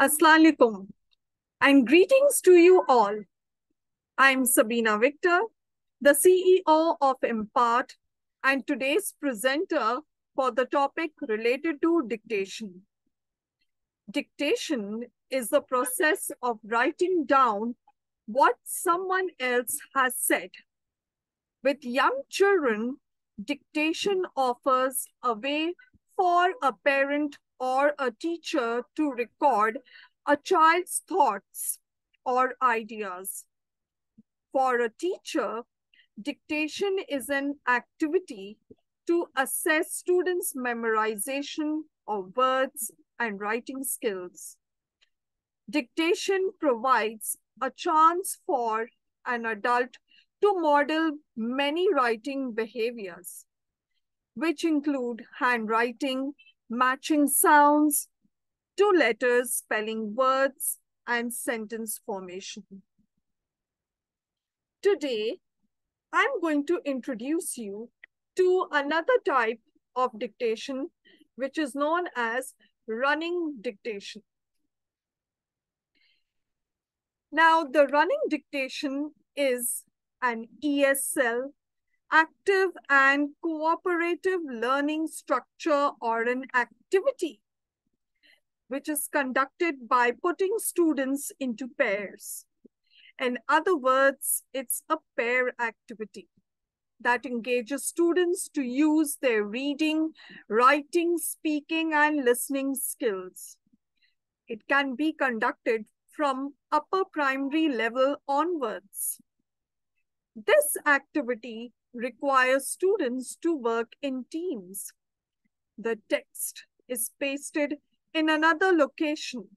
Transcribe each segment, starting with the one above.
Assalamu alaikum and greetings to you all. I'm Sabina Victor, the CEO of Impart and today's presenter for the topic related to dictation. Dictation is the process of writing down what someone else has said. With young children, dictation offers a way for a parent or a teacher to record a child's thoughts or ideas. For a teacher, dictation is an activity to assess students' memorization of words and writing skills. Dictation provides a chance for an adult to model many writing behaviors, which include handwriting, matching sounds to letters, spelling words, and sentence formation. Today, I'm going to introduce you to another type of dictation, which is known as running dictation. Now, the running dictation is an ESL, active and cooperative learning structure or an activity, which is conducted by putting students into pairs. In other words, it's a pair activity that engages students to use their reading, writing, speaking, and listening skills. It can be conducted from upper primary level onwards. This activity requires students to work in teams. The text is pasted in another location,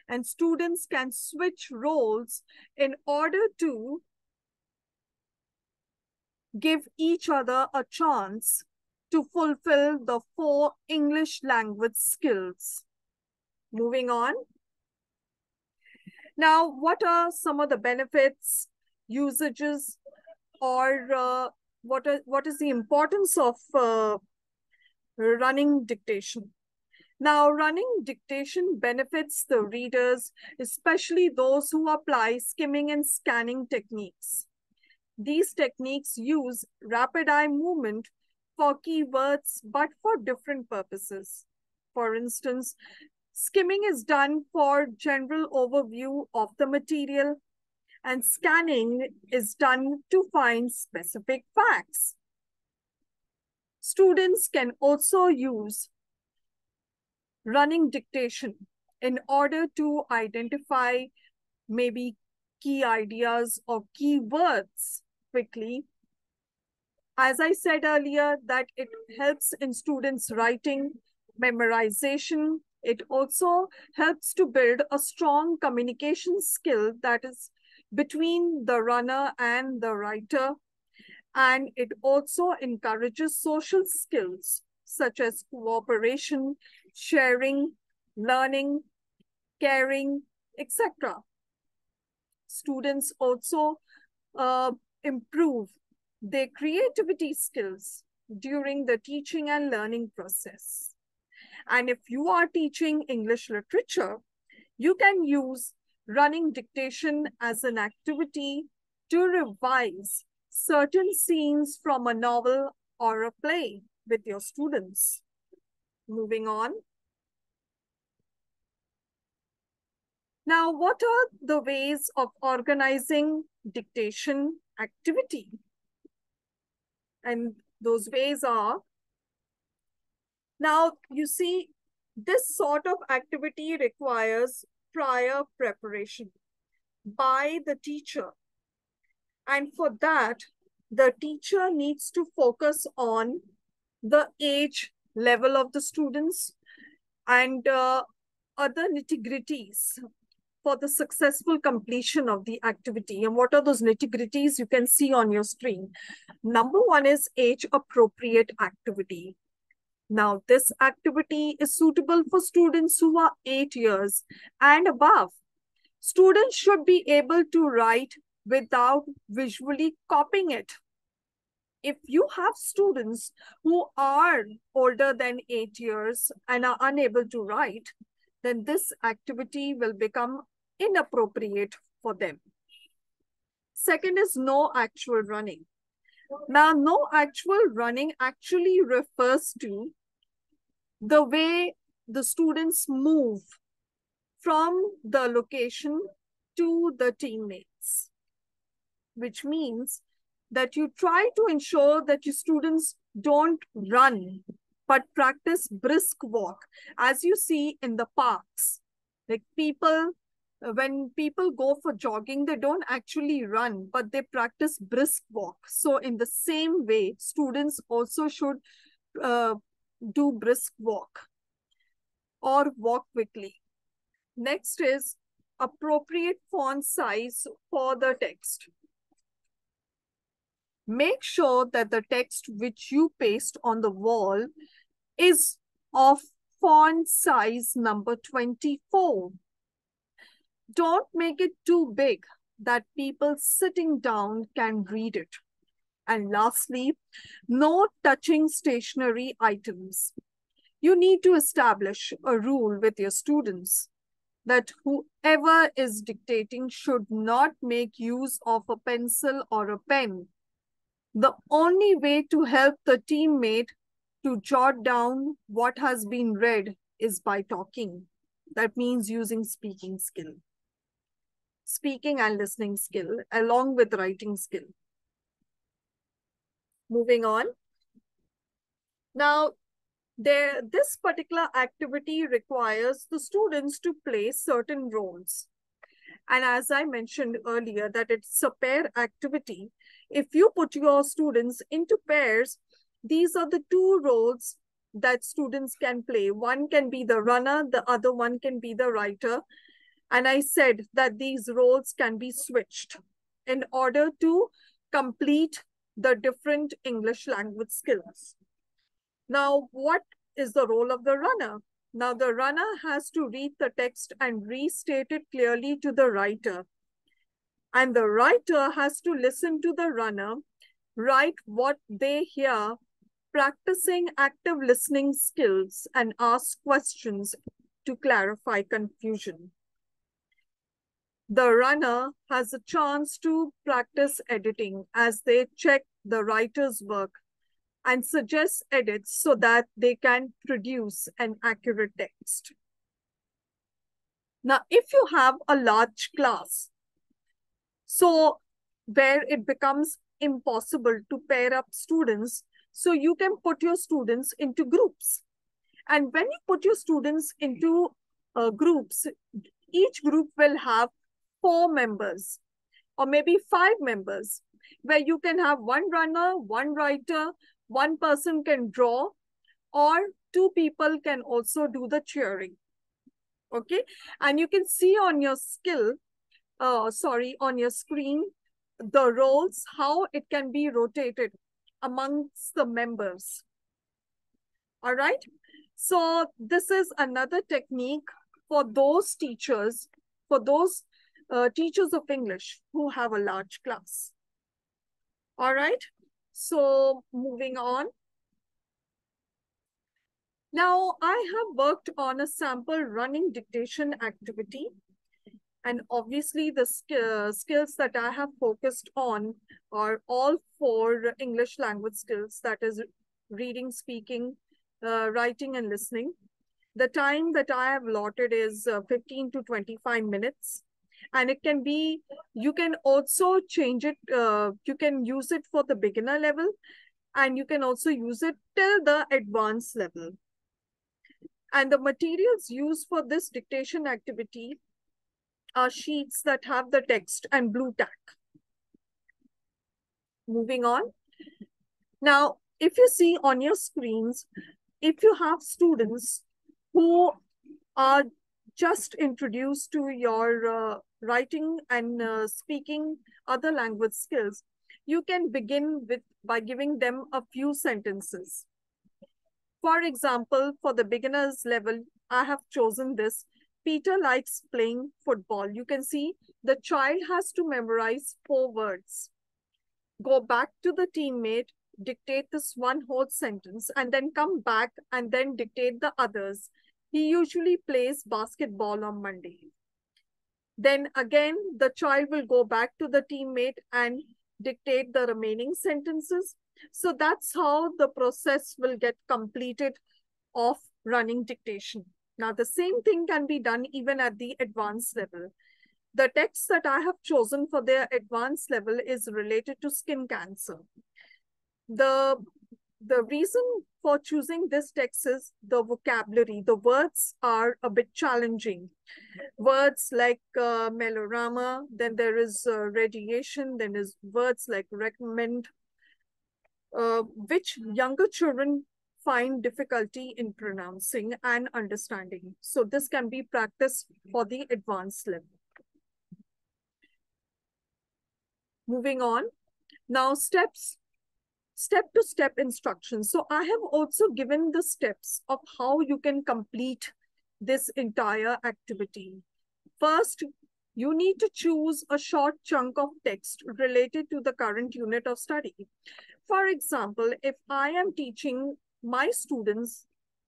and students can switch roles in order to give each other a chance to fulfill the 4 English language skills. Moving on. Now, what are some of the benefits, usages, or what is the importance of running dictation? Now, running dictation benefits the readers, especially those who apply skimming and scanning techniques. These techniques use rapid eye movement for keywords, but for different purposes. For instance, skimming is done for general overview of the material, and scanning is done to find specific facts. Students can also use running dictation in order to identify maybe key ideas or keywords quickly. As I said earlier, that it helps in students' writing, memorization. It also helps to build a strong communication skill that is between the runner and the writer. And it also encourages social skills such as cooperation, sharing, learning, caring, etc. Students also improve their creativity skills during the teaching and learning process. And if you are teaching English literature, you can use running dictation as an activity to revise certain scenes from a novel or a play with your students. Moving on. Now, what are the ways of organizing dictation activity? And those ways are, now you see, this sort of activity requires prior preparation by the teacher. And for that, the teacher needs to focus on the age level of the students and other nitty-gritties for the successful completion of the activity. And what are those nitty-gritties you can see on your screen? Number one is age-appropriate activity. Now, this activity is suitable for students who are 8 years and above. Students should be able to write without visually copying it. If you have students who are older than 8 years and are unable to write, then this activity will become inappropriate for them. Second is no actual running. Now, no actual running actually refers to the way the students move from the location to the teammates, which means that you try to ensure that your students don't run, but practice brisk walk. As you see in the parks, like when people go for jogging, they don't actually run, but they practice brisk walk. So in the same way, students also should uh, do brisk walk or walk quickly. Next is appropriate font size for the text. Make sure that the text which you paste on the wall is of font size number 24. Don't make it too big that people sitting down can read it. And lastly, no touching stationary items. You need to establish a rule with your students that whoever is dictating should not make use of a pencil or a pen. The only way to help the teammate to jot down what has been read is by talking. That means using speaking skill. Speaking and listening skill along with writing skill. Moving on. Now, this particular activity requires the students to play certain roles. And as I mentioned earlier, that it's a pair activity. If you put your students into pairs, these are the two roles that students can play. One can be the runner, the other one can be the writer. And I said that these roles can be switched in order to complete the different English language skills. Now, what is the role of the runner? Now, the runner has to read the text and restate it clearly to the writer. And the writer has to listen to the runner, write what they hear, practicing active listening skills, and ask questions to clarify confusion. The runner has a chance to practice editing as they check the writer's work and suggest edits so that they can produce an accurate text. Now, if you have a large class, so where it becomes impossible to pair up students, so you can put your students into groups. And when you put your students into groups, each group will have 4 members or maybe 5 members, where you can have one runner, one writer, one person can draw, or 2 people can also do the cheering. Okay, and you can see on your on your screen, the roles, how it can be rotated amongst the members. All right, so this is another technique for those teachers, teachers of English who have a large class. All right, so moving on. Now, I have worked on a sample running dictation activity. And obviously, the skills that I have focused on are all 4 English language skills, that is reading, speaking, writing, and listening. The time that I have allotted is 15 to 25 minutes. And it can be, you can also change it, you can use it for the beginner level, and you can also use it till the advanced level. And the materials used for this dictation activity are sheets that have the text and blue tack. Moving on. Now, if you see on your screens, if you have students who are just introduced to your writing and speaking other language skills, you can begin by giving them a few sentences. For example, for the beginners level, I have chosen this. Peter likes playing football. You can see the child has to memorize 4 words. Go back to the teammate, dictate this one whole sentence, and then come back and then dictate the others. He usually plays basketball on Monday. Then again, the child will go back to the teammate and dictate the remaining sentences. So that's how the process will get completed of running dictation. Now, the same thing can be done even at the advanced level. The text that I have chosen for their advanced level is related to skin cancer. The the reason for choosing this text is the vocabulary. The words are a bit challenging. Words like melodrama, then there is radiation, then is words like recommend, which younger children find difficulty in pronouncing and understanding. So this can be practiced for the advanced level. Moving on. Now step-to-step instructions. So I have also given the steps of how you can complete this entire activity. First, you need to choose a short chunk of text related to the current unit of study. For example, if I am teaching my students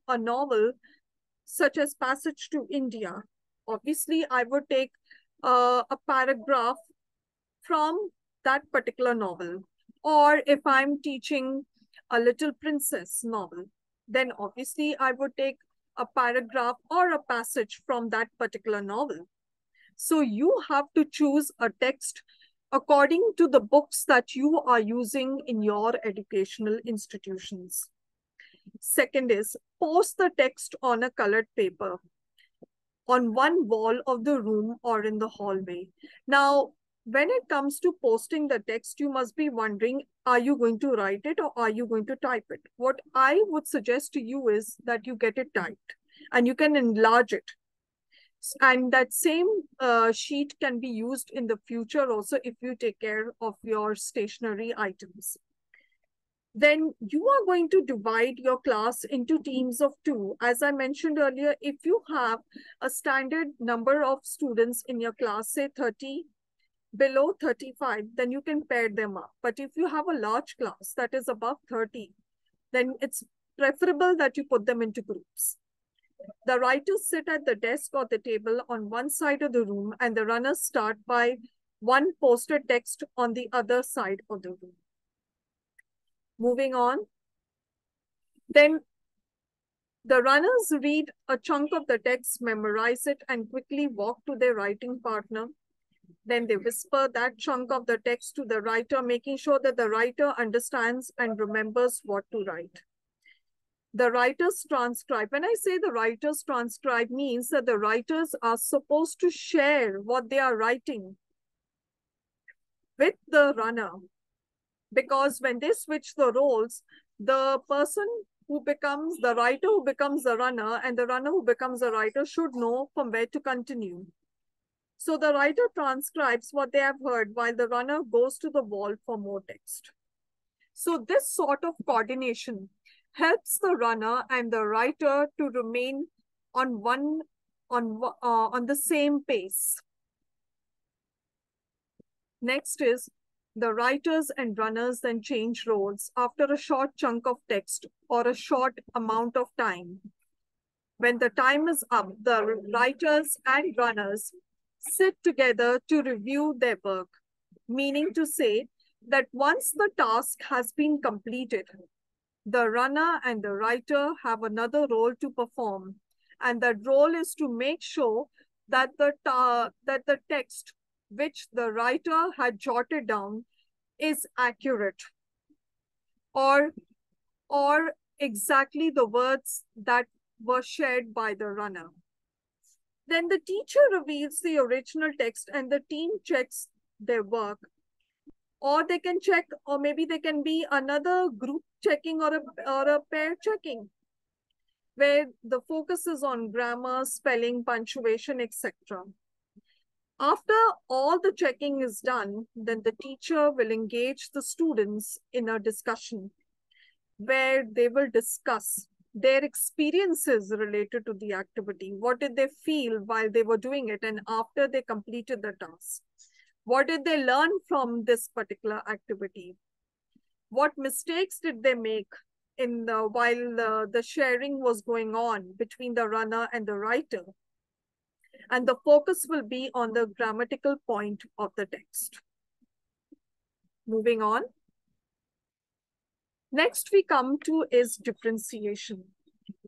a novel such as Passage to India, obviously I would take a paragraph from that particular novel. Or if I'm teaching a Little Princess novel, then obviously I would take a paragraph or a passage from that particular novel. So you have to choose a text according to the books that you are using in your educational institutions. Second is post the text on a colored paper on one wall of the room or in the hallway. Now, when it comes to posting the text, you must be wondering, are you going to write it or are you going to type it? What I would suggest to you is that you get it typed and you can enlarge it. And that same sheet can be used in the future also if you take care of your stationery items. Then you are going to divide your class into teams of 2. As I mentioned earlier, if you have a standard number of students in your class, say 30, below 35, then you can pair them up. But if you have a large class that is above 30, then it's preferable that you put them into groups. The writers sit at the desk or the table on one side of the room, and the runners start by one posted text on the other side of the room. Moving on. Then the runners read a chunk of the text, memorize it, and quickly walk to their writing partner. Then they whisper that chunk of the text to the writer, making sure that the writer understands and remembers what to write. The writers transcribe. When I say the writers transcribe, means that the writers are supposed to share what they are writing with the runner. Because when they switch the roles, the person who becomes the writer who becomes the runner and the runner who becomes the writer should know from where to continue. So the writer transcribes what they have heard while the runner goes to the wall for more text. So this sort of coordination helps the runner and the writer to remain on the same pace. Next is the writers and runners then change roles after a short chunk of text or a short amount of time. When the time is up, the writers and runners sit together to review their work, meaning to say that once the task has been completed, the runner and the writer have another role to perform, and that role is to make sure that the text which the writer had jotted down is accurate or exactly the words that were shared by the runner. Then the teacher reveals the original text and the team checks their work. Or they can check, or maybe there can be another group checking or a pair checking, where the focus is on grammar, spelling, punctuation, etc. After all the checking is done, then the teacher will engage the students in a discussion where they will discuss their experiences related to the activity. What did they feel while they were doing it and after they completed the task? What did they learn from this particular activity? What mistakes did they make? in the while the sharing was going on between the runner and the writer. And the focus will be on the grammatical point of the text. Moving on. Next we come to is differentiation.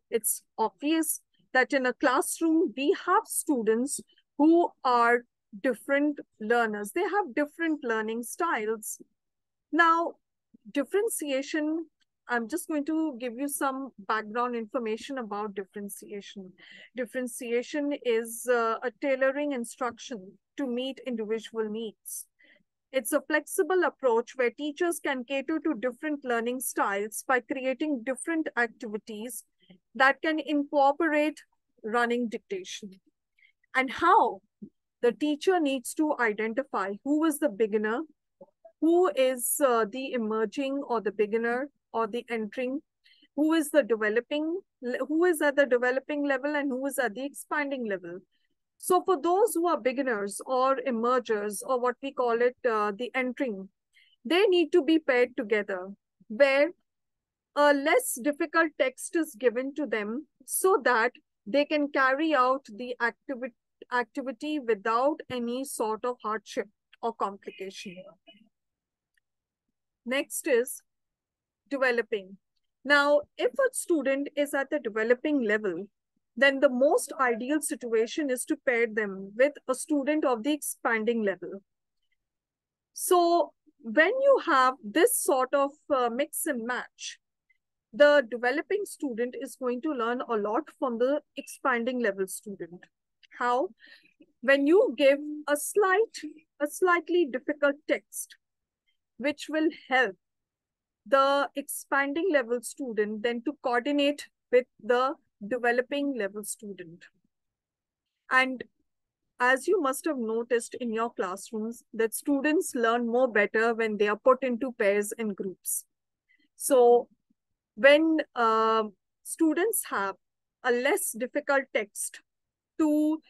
It's obvious that in a classroom, we have students who are different learners. They have different learning styles. Now, differentiation, I'm just going to give you some background information about differentiation. Differentiation is a tailoring instruction to meet individual needs. It's a flexible approach where teachers can cater to different learning styles by creating different activities that can incorporate running dictation. And how the teacher needs to identify who is the beginner, who is the emerging or the beginner or the entering, who is the developing, who is at the developing level and who is at the expanding level. So for those who are beginners or emergers or what we call it, the entering, they need to be paired together where a less difficult text is given to them so that they can carry out the activity without any sort of hardship or complication. Next is developing. Now, if a student is at the developing level, then the most ideal situation is to pair them with a student of the expanding level. So when you have this sort of mix and match, the developing student is going to learn a lot from the expanding level student. How? When you give a slightly difficult text, which will help the expanding level student then to coordinate with the developing level student. And as you must have noticed in your classrooms, that students learn more better when they are put into pairs and groups. So when students have a less difficult text to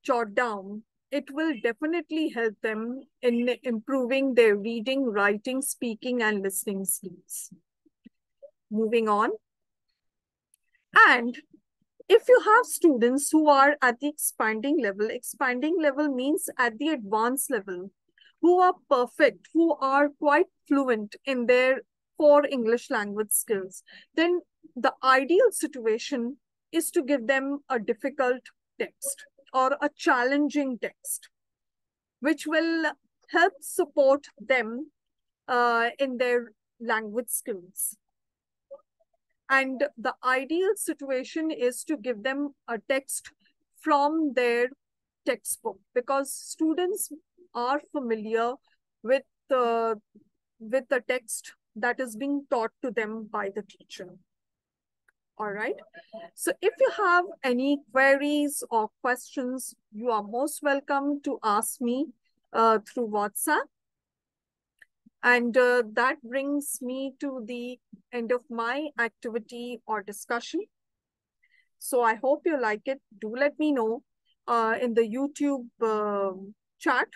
jot down, it will definitely help them in improving their reading, writing, speaking, and listening skills. Moving on. And if you have students who are at the expanding level means at the advanced level, who are perfect, who are quite fluent in their core English language skills, then the ideal situation is to give them a difficult text or a challenging text, which will help support them in their language skills. And the ideal situation is to give them a text from their textbook because students are familiar with the text that is being taught to them by the teacher. All right. So if you have any queries or questions, you are most welcome to ask me through WhatsApp. And that brings me to the end of my activity or discussion. So I hope you like it. Do let me know in the YouTube chat.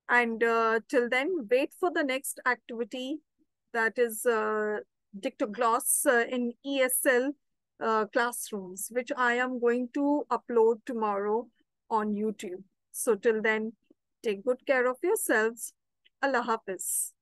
And till then, wait for the next activity, that is Dictogloss in ESL classrooms, which I am going to upload tomorrow on YouTube. So till then, take good care of yourselves. Allah Hafiz.